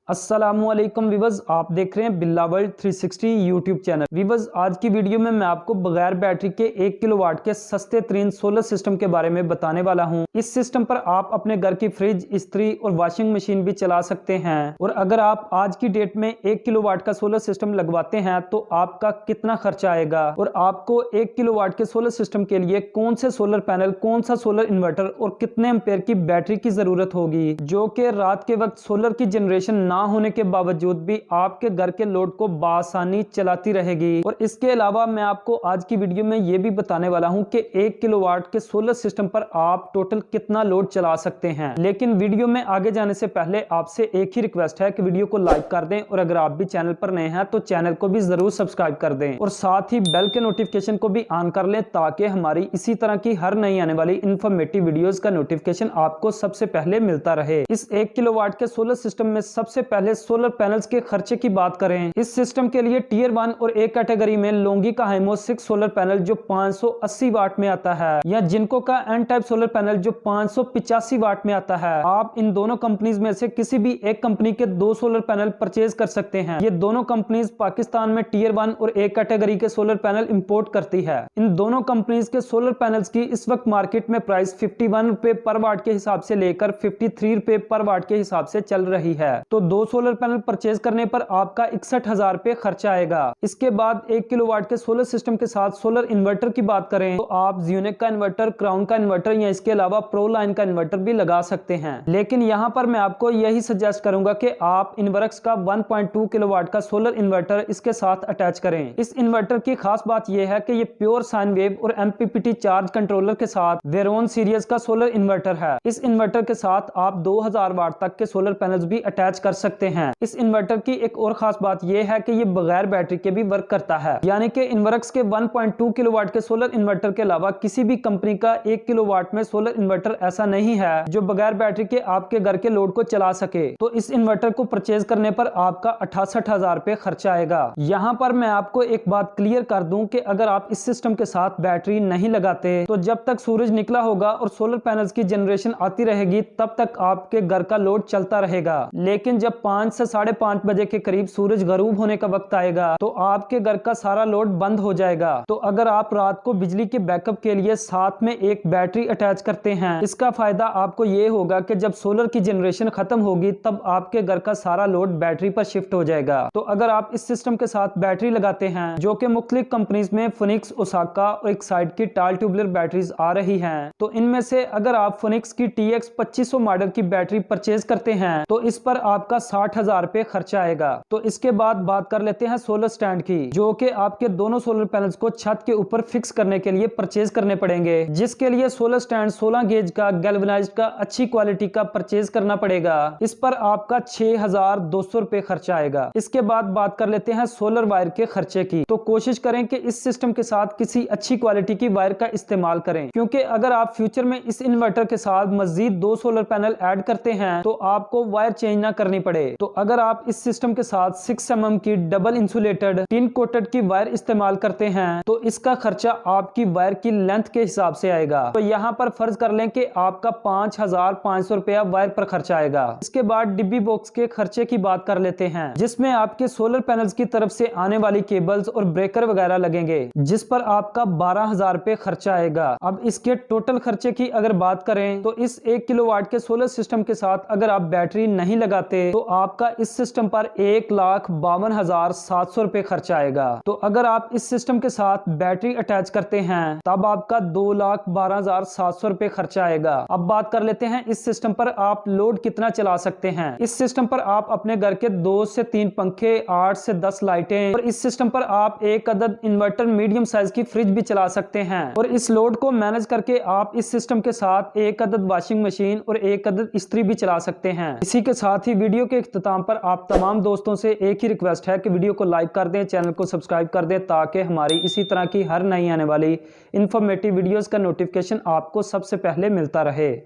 अस्सलामुअलैकुम वीवर्स, आप देख रहे हैं बिल्ला वर्ल्ड 360 यूट्यूब चैनल। वीवर्स, आज की वीडियो में मैं आपको बगैर बैटरी के 1 किलोवाट के सस्ते तरीन सोलर सिस्टम के बारे में बताने वाला हूं। इस सिस्टम पर आप अपने घर की फ्रिज, इस्त्री और वॉशिंग मशीन भी चला सकते हैं। और अगर आप आज की डेट में 1 किलोवाट का सोलर सिस्टम लगवाते हैं तो आपका कितना खर्चा आएगा, और आपको 1 किलोवाट के सोलर सिस्टम के लिए कौन से सोलर पैनल, कौन सा सोलर इन्वर्टर और कितने एम्पेयर की बैटरी की जरूरत होगी, जो कि रात के वक्त सोलर की जनरेशन ना होने के बावजूद भी आपके घर के लोड को बासानी चलाती रहेगी। और इसके अलावा मैं आपको आज की वीडियो में यह भी बताने वाला हूं कि 1 किलोवाट के सोलर सिस्टम पर आप टोटल कितना लोड चला सकते हैं। लेकिन वीडियो में आगे जाने से पहले आपसे एक ही रिक्वेस्ट है कि वीडियो को लाइक कर दें, और अगर आप भी चैनल पर नए हैं तो चैनल को भी जरूर सब्सक्राइब कर दें, और साथ ही बेल के नोटिफिकेशन को भी ऑन कर लें, ताकि हमारी इसी तरह की हर नई आने वाली इंफॉर्मेटिव वीडियोस का नोटिफिकेशन आपको सबसे पहले मिलता रहे। इस 1 किलोवाट के सोलर सिस्टम में सबसे पहले सोलर पैनल्स के खर्चे की बात करें। इस सिस्टम के लिए टियर 1 और ए कैटेगरी में लोंगी का हाइमो 6 सोलर पैनल जो 580 वाट में आता है, या जिनको का एन टाइप सोलर पैनल जो 585 वाट में आता है। आप इन दोनों कंपनीज में से किसी भी एक कंपनी के 2 सोलर पैनल परचेज कर सकते हैं। ये दोनों कंपनीज पाकिस्तान में टियर 1 और ए कैटेगरी के सोलर पैनल इंपोर्ट करती है। इन दोनों कंपनीज के सोलर पैनल्स की इस वक्त मार्केट में प्राइस 51 रुपए पर वाट के हिसाब से लेकर 53 रुपए पर वाट के हिसाब से चल रही है। तो 2 सोलर पैनल परचेज करने पर आपका 61,000 रुपए खर्चा आएगा। इसके बाद 1 किलोवाट के सोलर सिस्टम के साथ सोलर इन्वर्टर की बात करें तो आप जियोनिक का इन्वर्टर, क्राउन का इन्वर्टर या इसके अलावा प्रो लाइन का इन्वर्टर भी लगा सकते हैं। लेकिन यहाँ पर मैं आपको यही सजेस्ट करूंगा कि आप इनवर्क्स का 1.2 किलोवाट का सोलर इन्वर्टर इसके साथ अटैच करें। इस इन्वर्टर की खास बात यह है कि ये प्योर साइन वेव और MPPT चार्ज कंट्रोलर के साथ वेरोन सीरीज का सोलर इन्वर्टर है। इस इन्वर्टर के साथ आप 2000 वाट तक के सोलर पैनल्स भी अटैच कर सकते हैं। इस इन्वर्टर की एक और खास बात यह है कि ये बगैर बैटरी के भी वर्क करता है, यानी कि इनवर्क्स के 1.2 किलोवाट के सोलर इन्वर्टर के अलावा किसी भी कंपनी का 1 किलोवाट में सोलर इन्वर्टर ऐसा नहीं है जो बगैर बैटरी के आपके घर के लोड को चला सके। तो इस इन्वर्टर को परचेज करने पर आपका 68,000 रुपए खर्चा आएगा। यहाँ पर मैं आपको एक बात क्लियर कर दूं कि अगर आप इस सिस्टम के साथ बैटरी नहीं लगाते तो जब तक सूरज निकला होगा और सोलर पैनल्स की जनरेशन आती रहेगी तब तक आपके घर का लोड चलता रहेगा। लेकिन जब 5 से 5:30 बजे के करीब सूरज गरूब होने का वक्त आएगा तो आपके घर का सारा लोड बंद हो जाएगा। तो अगर आप रात को बिजली के बैकअप के लिए साथ में एक बैटरी अटैच करते हैं, इसका फायदा आपको ये होगा कि जब सोलर की जनरेशन खत्म होगी तब आपके घर का सारा लोड बैटरी पर शिफ्ट हो जाएगा। तो अगर आप इस सिस्टम के साथ बैटरी लगाते हैं, जो कि मुख्तलिफ कंपनीज में फिनिक्स, ओसाका और एक साइड की टाल ट्यूबुलर बैटरीज आ रही हैं, तो इनमें से अगर आप फिनिक्स की TX 2500 मॉडल की बैटरी परचेज करते हैं तो इस पर आपका 60,000 रुपए खर्चा आएगा। तो इसके बाद बात कर लेते हैं सोलर स्टैंड की, जो कि आपके दोनों सोलर पैनल्स को छत के ऊपर फिक्स करने के लिए परचेज करने पड़ेंगे, जिसके लिए सोलर स्टैंड 16 गेज का गैल्वेनाइज्ड का अच्छी क्वालिटी का परचेज करना पड़ेगा। इस पर आपका 6,200 रुपए खर्चा आएगा। इसके बाद बात कर लेते हैं सोलर वायर के खर्चे की। तो कोशिश करें कि इस सिस्टम के साथ किसी अच्छी क्वालिटी की वायर का इस्तेमाल करें, क्योंकि अगर आप फ्यूचर में इस इन्वर्टर के साथ मजीद 2 सोलर पैनल ऐड करते हैं तो आपको वायर चेंज ना करनी पड़े। तो अगर आप इस सिस्टम के साथ 6 mm की डबल इंसुलेटेड टिन कोटेड की वायर इस्तेमाल करते हैं तो इसका खर्चा आपकी वायर की लेंथ के हिसाब से आएगा। तो यहाँ पर फर्ज कर लें कि आपका 5,500 रुपया वायर पर खर्चा आएगा। इसके बाद डिब्बी बॉक्स के खर्चे की बात कर लेते हैं, जिसमें आपके सोलर पैनल्स की तरफ से आने वाली केबल्स और ब्रेकर वगैरह लगेंगे, जिस पर आपका 12,000 रुपए खर्चा आएगा। अब इसके टोटल खर्चे की अगर बात करें तो इस 1 किलोवाट के सोलर सिस्टम के साथ अगर आप बैटरी नहीं लगाते तो आपका इस सिस्टम पर 1,52,700 रुपए खर्चा आएगा। तो अगर आप इस सिस्टम के साथ बैटरी अटैच करते हैं तब आपका 2,12,700 रुपए खर्चा आएगा। अब बात कर लेते हैं इस सिस्टम पर आप लोड कितना चला सकते हैं। इस सिस्टम पर आप अपने घर के 2 से 3 पंखे, 8 से 10 लाइटें, और इस सिस्टम पर आप एक अदद इन्वर्टर मीडियम साइज की फ्रिज भी चला सकते हैं। और इस लोड को मैनेज करके आप इस सिस्टम के साथ एक अदद वॉशिंग मशीन और एक अदद इस्त्री भी चला सकते हैं। इसी के साथ ही वीडियो के इख्तिताम पर आप तमाम दोस्तों से एक ही रिक्वेस्ट है कि वीडियो को लाइक कर दें, चैनल को सब्सक्राइब कर दें, ताकि हमारी इसी तरह की हर नई आने वाली इंफॉर्मेटिव वीडियोस का नोटिफिकेशन आपको सबसे पहले मिलता रहे।